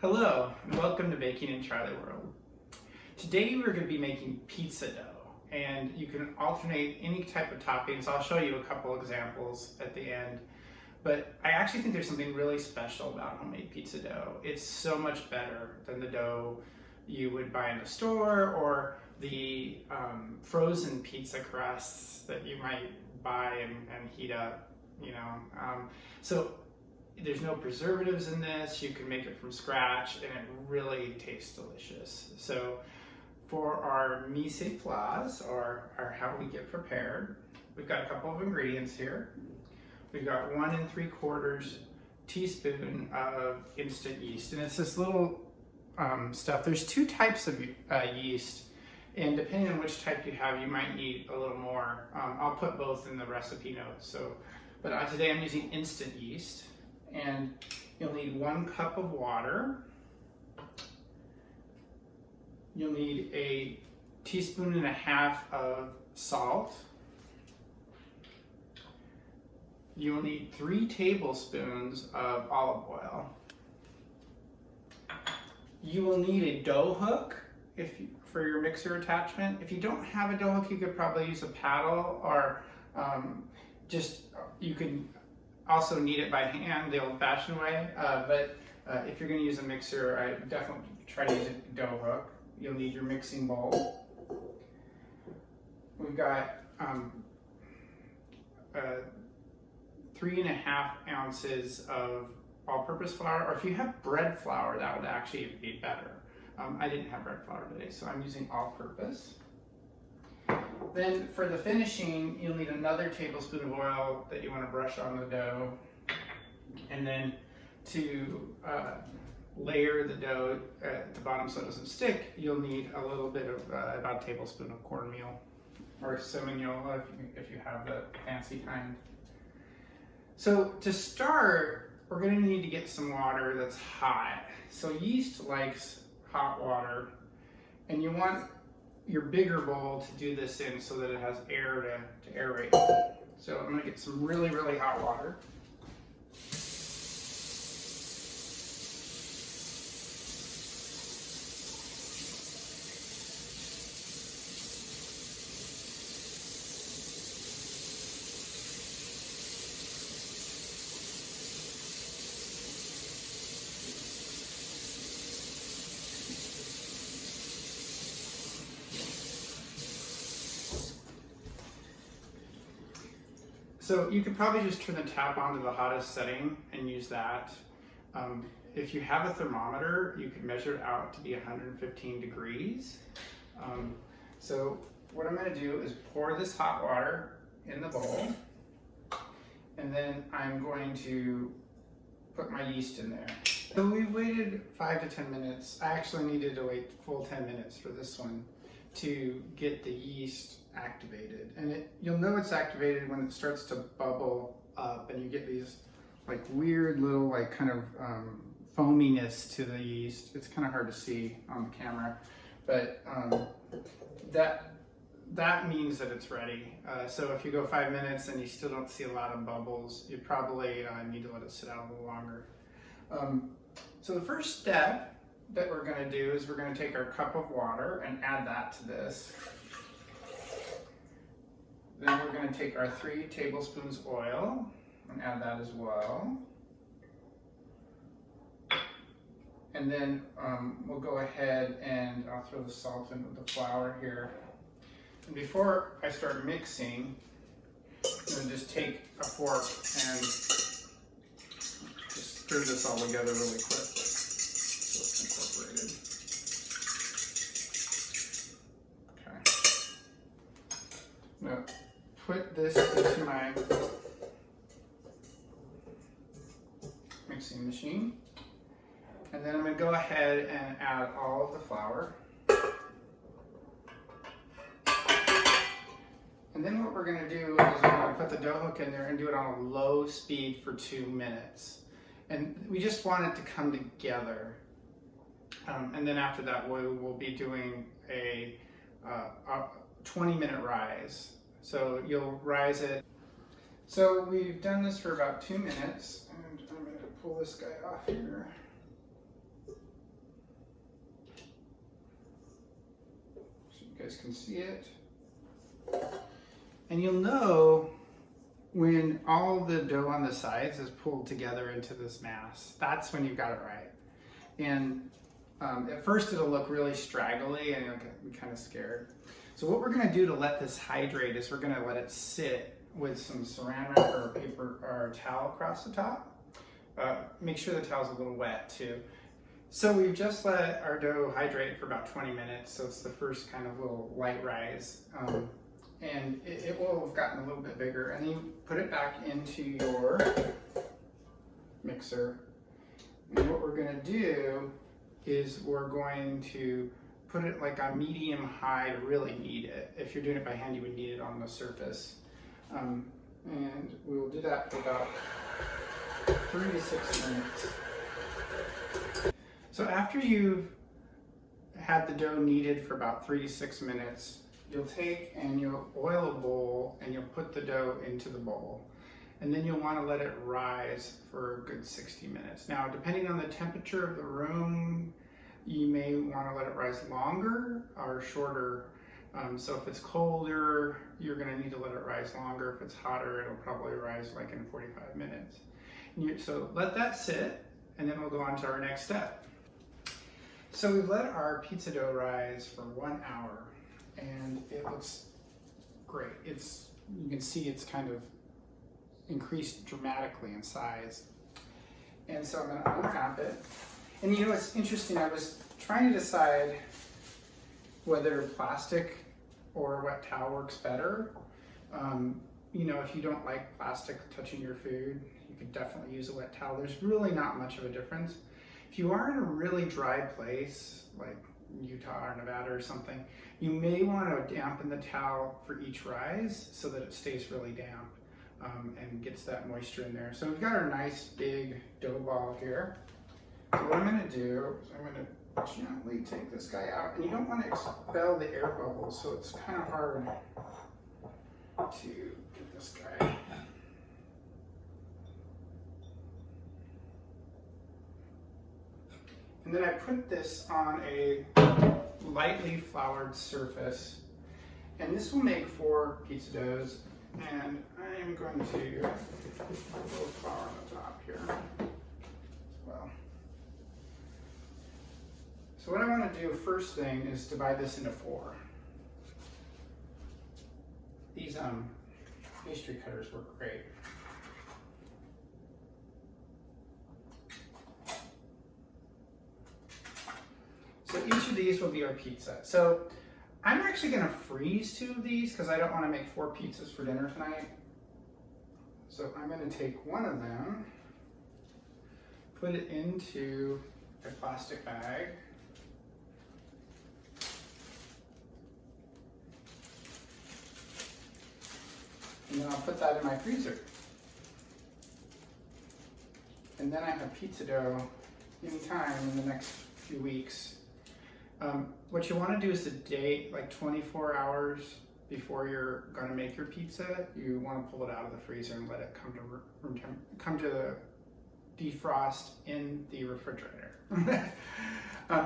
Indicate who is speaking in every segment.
Speaker 1: Hello, and welcome to Baking in Charlie World. Today we're going to be making pizza dough, and you can alternate any type of toppings. I'll show you a couple examples at the end, but I actually think there's something really special about homemade pizza dough. It's so much better than the dough you would buy in the store or the frozen pizza crusts that you might buy and heat up, So there's no preservatives in this. You can make it from scratch and it really tastes delicious. So for our mise en place, or how we get prepared, we've got a couple of ingredients here. We've got 1 3/4 teaspoon of instant yeast, and it's this little stuff. There's 2 types of yeast, and depending on which type you have, you might need a little more. I'll put both in the recipe notes. But today I'm using instant yeast. And you'll need 1 cup of water. You'll need a 1.5 teaspoons of salt. You will need 3 tablespoons of olive oil. You will need a dough hook for your mixer attachment. If you don't have a dough hook, you could probably use a paddle, or you can also knead it by hand the old-fashioned way, but if you're going to use a mixer, I definitely try to use a dough hook. You'll need your mixing bowl. We've got 3.5 ounces of all-purpose flour, or if you have bread flour, that would actually be better. I didn't have bread flour today, so I'm using all-purpose. Then for the finishing, you'll need another tablespoon of oil that you want to brush on the dough. And then to layer the dough at the bottom so it doesn't stick, you'll need a little bit of about a tablespoon of cornmeal, or Semolina if you have the fancy kind. So to start, we're going to need to get some water that's hot. So yeast likes hot water, and you want your bigger bowl to do this in so that it has air to aerate. So I'm going to get some really, really hot water. So you could probably just turn the tap on to the hottest setting and use that. If you have a thermometer, you can measure it out to be 115 degrees. So what I'm going to do is pour this hot water in the bowl, and then I'm going to put my yeast in there. So we waited 5 to 10 minutes. I actually needed to wait full 10 minutes for this one to get the yeast activated, and you'll know it's activated when it starts to bubble up and you get these like weird little kind of foaminess to the yeast. It's kind of hard to see on the camera, but that means that it's ready. So if you go 5 minutes and you still don't see a lot of bubbles, you probably need to let it sit out a little longer. So the first step that we're going to do is we're going to take our cup of water and add that to this. Then we're going to take our 3 tablespoons oil and add that as well. And then we'll go ahead and I'll throw the salt in with the flour here. And before I start mixing, I'm going to just take a fork and just stir this all together really quick so it's incorporated. Okay. Now, put this into my mixing machine, and then I'm going to go ahead and add all of the flour. And then what we're going to do is we're going to put the dough hook in there and do it on a low speed for 2 minutes. And we just want it to come together. And then after that, we will be doing a 20-minute rise. So you'll rise it. So we've done this for about 2 minutes, and I'm going to pull this guy off here. guys can see it. And you'll know when all the dough on the sides is pulled together into this mass. That's when you've got it right. And at first it'll look really straggly and you'll be kind of scared. So what we're gonna do to let this hydrate is we're gonna let it sit with some saran wrap or paper or towel across the top. Make sure the towel's a little wet too. So we've just let our dough hydrate for about 20 minutes, so it's the first kind of little light rise. And it will have gotten a little bit bigger. And then you put it back into your mixer. And what we're gonna do is we're going to put it like on medium-high to really knead it. If you're doing it by hand, you would knead it on the surface. And we will do that for about 3 to 6 minutes. So after you've had the dough kneaded for about 3 to 6 minutes, you'll take and you'll oil a bowl and you'll put the dough into the bowl. And then you'll want to let it rise for a good 60 minutes. Now, depending on the temperature of the room, you may want to let it rise longer or shorter. So if it's colder, you're going to need to let it rise longer. If it's hotter, it'll probably rise like in 45 minutes. So let that sit, and then we'll go on to our next step. So we've let our pizza dough rise for 1 hour, and it looks great. You can see it's kind of increased dramatically in size. And so I'm going to unwrap it. And you know, it's interesting, I was trying to decide whether plastic or wet towel works better. You know, if you don't like plastic touching your food, you could definitely use a wet towel. There's really not much of a difference. If you are in a really dry place, like Utah or Nevada or something, you may want to dampen the towel for each rise so that it stays really damp and gets that moisture in there. So we've got our nice big dough ball here. So what I'm going to do is I'm going to gently take this guy out, and you don't want to expel the air bubbles, so it's kind of hard to get this guy. And then I put this on a lightly floured surface, and this will make 4 pizza doughs, and I'm going to put a little flour on the top here as well. So what I want to do first thing is divide this into 4. These pastry cutters work great. So each of these will be our pizza. So I'm actually going to freeze 2 of these because I don't want to make 4 pizzas for dinner tonight. So I'm going to take one of them, put it into a plastic bag, and then I'll put that in my freezer. And then I have pizza dough anytime in the next few weeks. What you want to do is the day, like 24 hours before you're going to make your pizza, you want to pull it out of the freezer and let it come to the defrost in the refrigerator.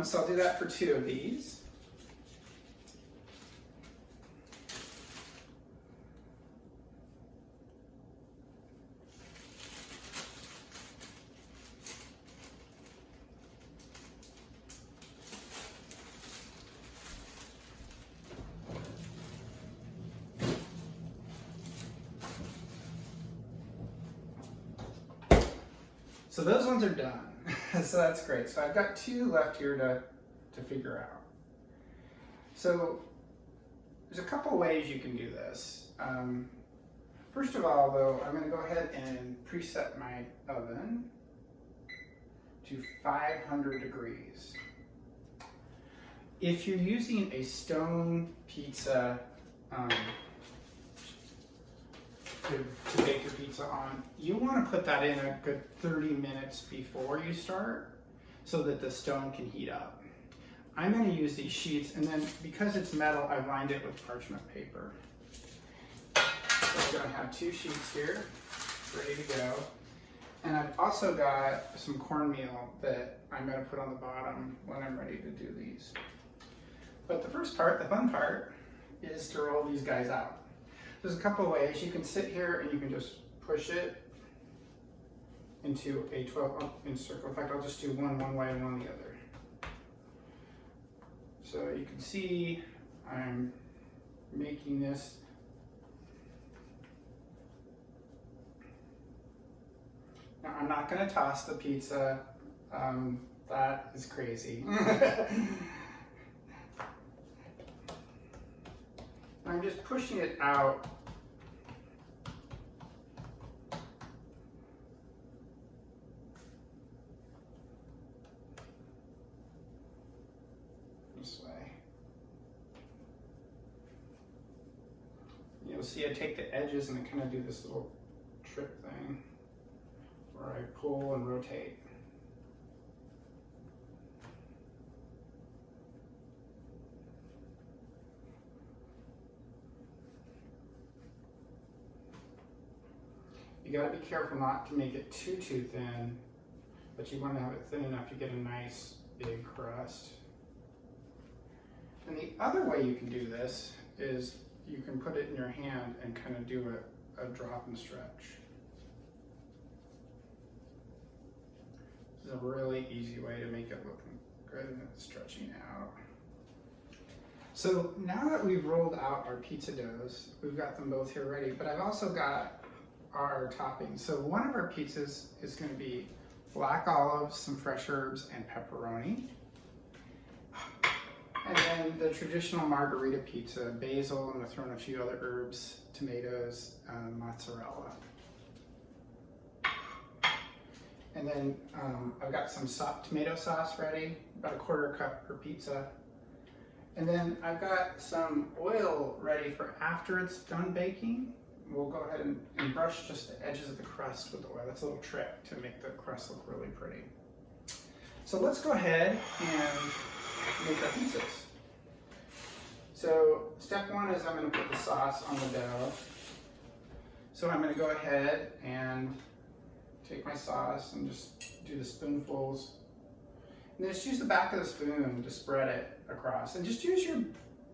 Speaker 1: So I'll do that for 2 of these. So those ones are done. So that's great. So I've got 2 left here to figure out. So there's a couple ways you can do this. First of all, though, I'm going to go ahead and preset my oven to 500 degrees. If you're using a stone pizza to bake your pizza on, you want to put that in a good 30 minutes before you start so that the stone can heat up. I'm going to use these sheets, and then because it's metal, I've lined it with parchment paper. So I'm going to have 2 sheets here ready to go. And I've also got some cornmeal that I'm going to put on the bottom when I'm ready to do these. But the first part, the fun part, is to roll these guys out. There's a couple of ways. You can sit here and you can just push it into a 12-inch circle. In fact, I'll just do one way and one the other. So you can see I'm making this. Now I'm not going to toss the pizza. That is crazy. I'm just pushing it out. This way. You'll see I take the edges and I kind of do this little trick thing where I pull and rotate. You got to be careful not to make it too thin, but you want to have it thin enough to get a nice big crust. And the other way you can do this is you can put it in your hand and kind of do a drop and stretch. This is a really easy way to make it look good and it's stretching out. So now that we've rolled out our pizza doughs, we've got them both here ready, but I've also got our toppings. So one of our pizzas is going to be black olives, some fresh herbs, and pepperoni. And then the traditional margarita pizza, basil, I'm going to throw in a few other herbs, tomatoes, mozzarella. And then I've got some tomato sauce ready, about 1/4 cup per pizza. And then I've got some oil ready for after it's done baking. We'll go ahead and brush just the edges of the crust with oil. That's a little trick to make the crust look really pretty. So let's go ahead and make our pizzas. So step one is I'm going to put the sauce on the dough. So I'm going to go ahead and take my sauce and just do the spoonfuls. And then just use the back of the spoon to spread it across. And just use your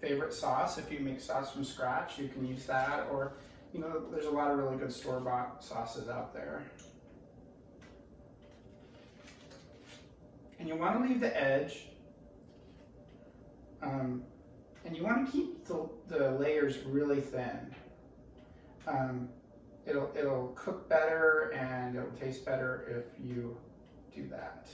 Speaker 1: favorite sauce. If you make sauce from scratch, you can use that. Or, you know, there's a lot of really good store-bought sauces out there. And you want to leave the edge. And you want to keep the layers really thin. It'll cook better and it'll taste better if you do that.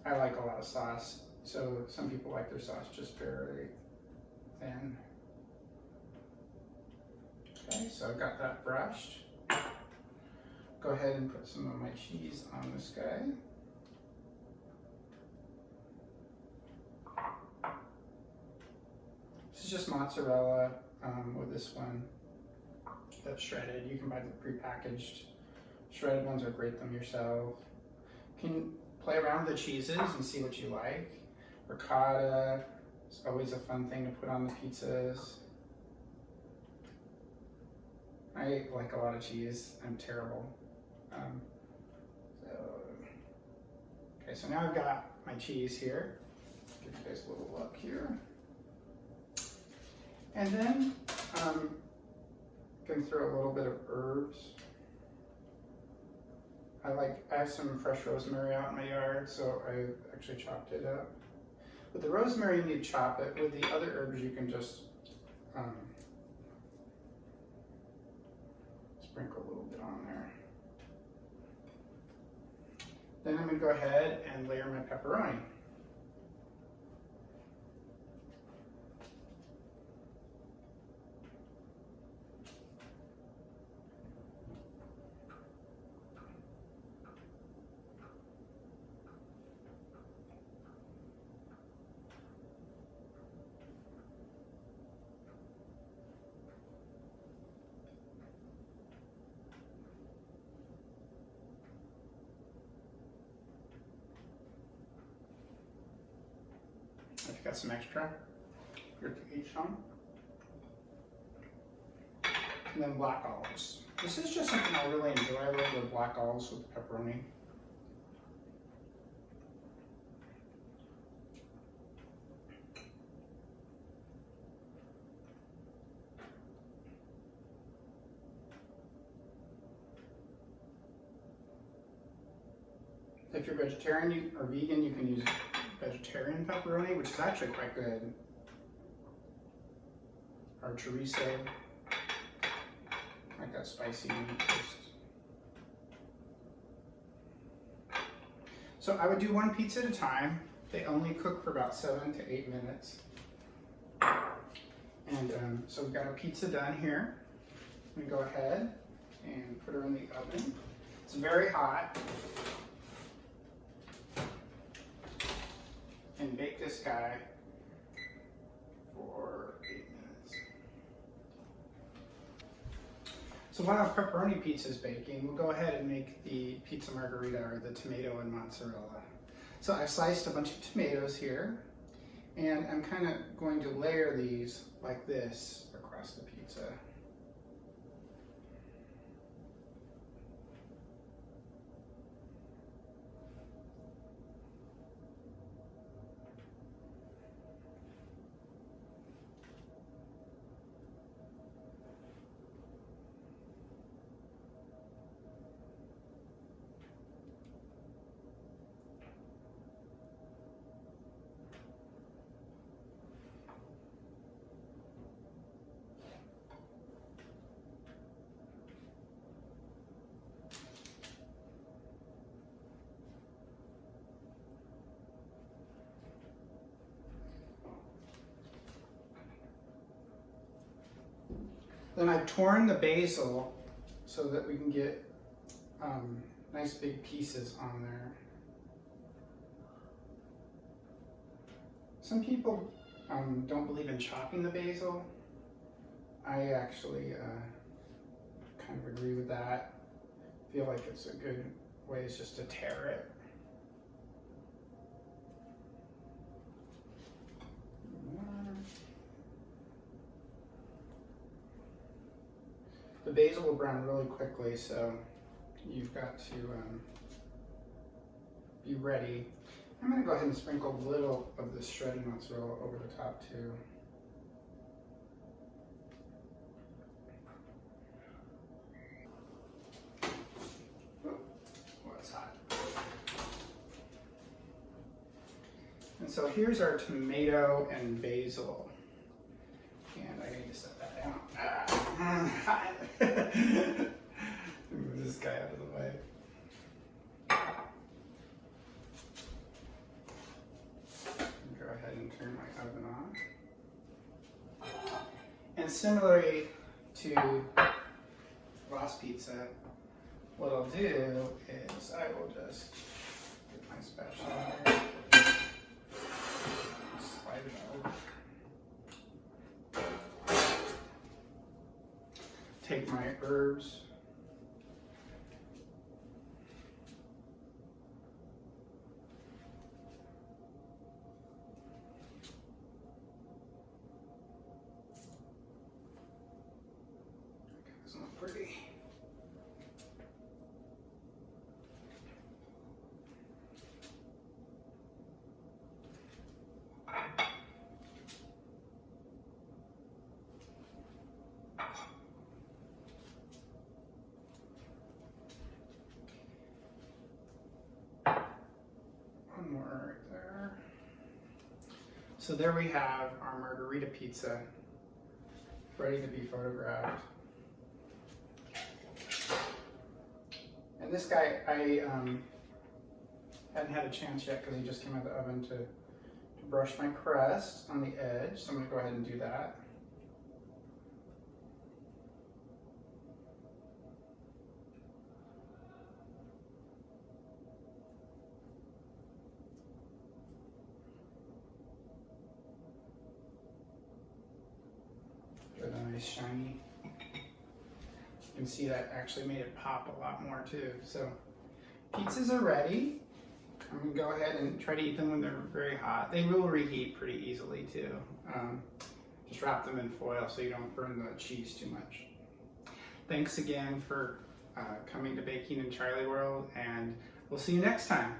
Speaker 1: I like a lot of sauce, so some people like their sauce just very thin. Okay, so I've got that brushed. Go ahead and put some of my cheese on this guy. This is just mozzarella with this one that's shredded. You can buy the prepackaged shredded ones or grate them yourself. You can play around with the cheeses and see what you like. Ricotta is always a fun thing to put on the pizzas. I like a lot of cheese. I'm terrible. Okay, so now I've got my cheese here. Give you guys a little look here. And then I'm going to throw a little bit of herbs. I have some fresh rosemary out in my yard, so I actually chopped it up. With the rosemary, you need to chop it. With the other herbs, you can just sprinkle a little bit on there. Then I'm going to go ahead and layer my pepperoni. If you got some extra, here to each some. And then black olives. This is just something I really enjoy. I love the black olives with pepperoni. If you're vegetarian or vegan, you can use vegetarian pepperoni, which is actually quite good. Or chorizo, like that spicy meat taste. So I would do one pizza at a time. They only cook for about 7 to 8 minutes. And so we've got our pizza done here. I'm gonna go ahead and put her in the oven. It's very hot. And bake this guy for 8 minutes. So while our pepperoni pizza is baking, we'll go ahead and make the pizza margherita, or the tomato and mozzarella. So I've sliced a bunch of tomatoes here, and I'm kind of going to layer these like this across the pizza. Then I've torn the basil so that we can get nice big pieces on there. Some people don't believe in chopping the basil. I actually kind of agree with that. I feel like it's a good way is just to tear it. The basil will brown really quickly, so you've got to be ready. I'm going to go ahead and sprinkle a little of this shredded mozzarella over the top too. Oh, it's hot. And so here's our tomato and basil. And I need to set that down. Move this guy out of the way. Go ahead and turn my oven on. And similarly to last pizza, what I'll do is I will just get my spatula here, slide it over. Take my herbs. Doesn't look pretty. More right there. So there we have our margherita pizza ready to be photographed. And this guy, I hadn't had a chance yet because he just came out of the oven to brush my crust on the edge. So I'm going to go ahead and do that. Get a nice shiny. You can see that actually made it pop a lot more too. So pizzas are ready. I'm gonna go ahead and try to eat them when they're very hot. They will reheat pretty easily too. Just wrap them in foil so you don't burn the cheese too much. Thanks again for coming to Baking in Charlie World, and we'll see you next time.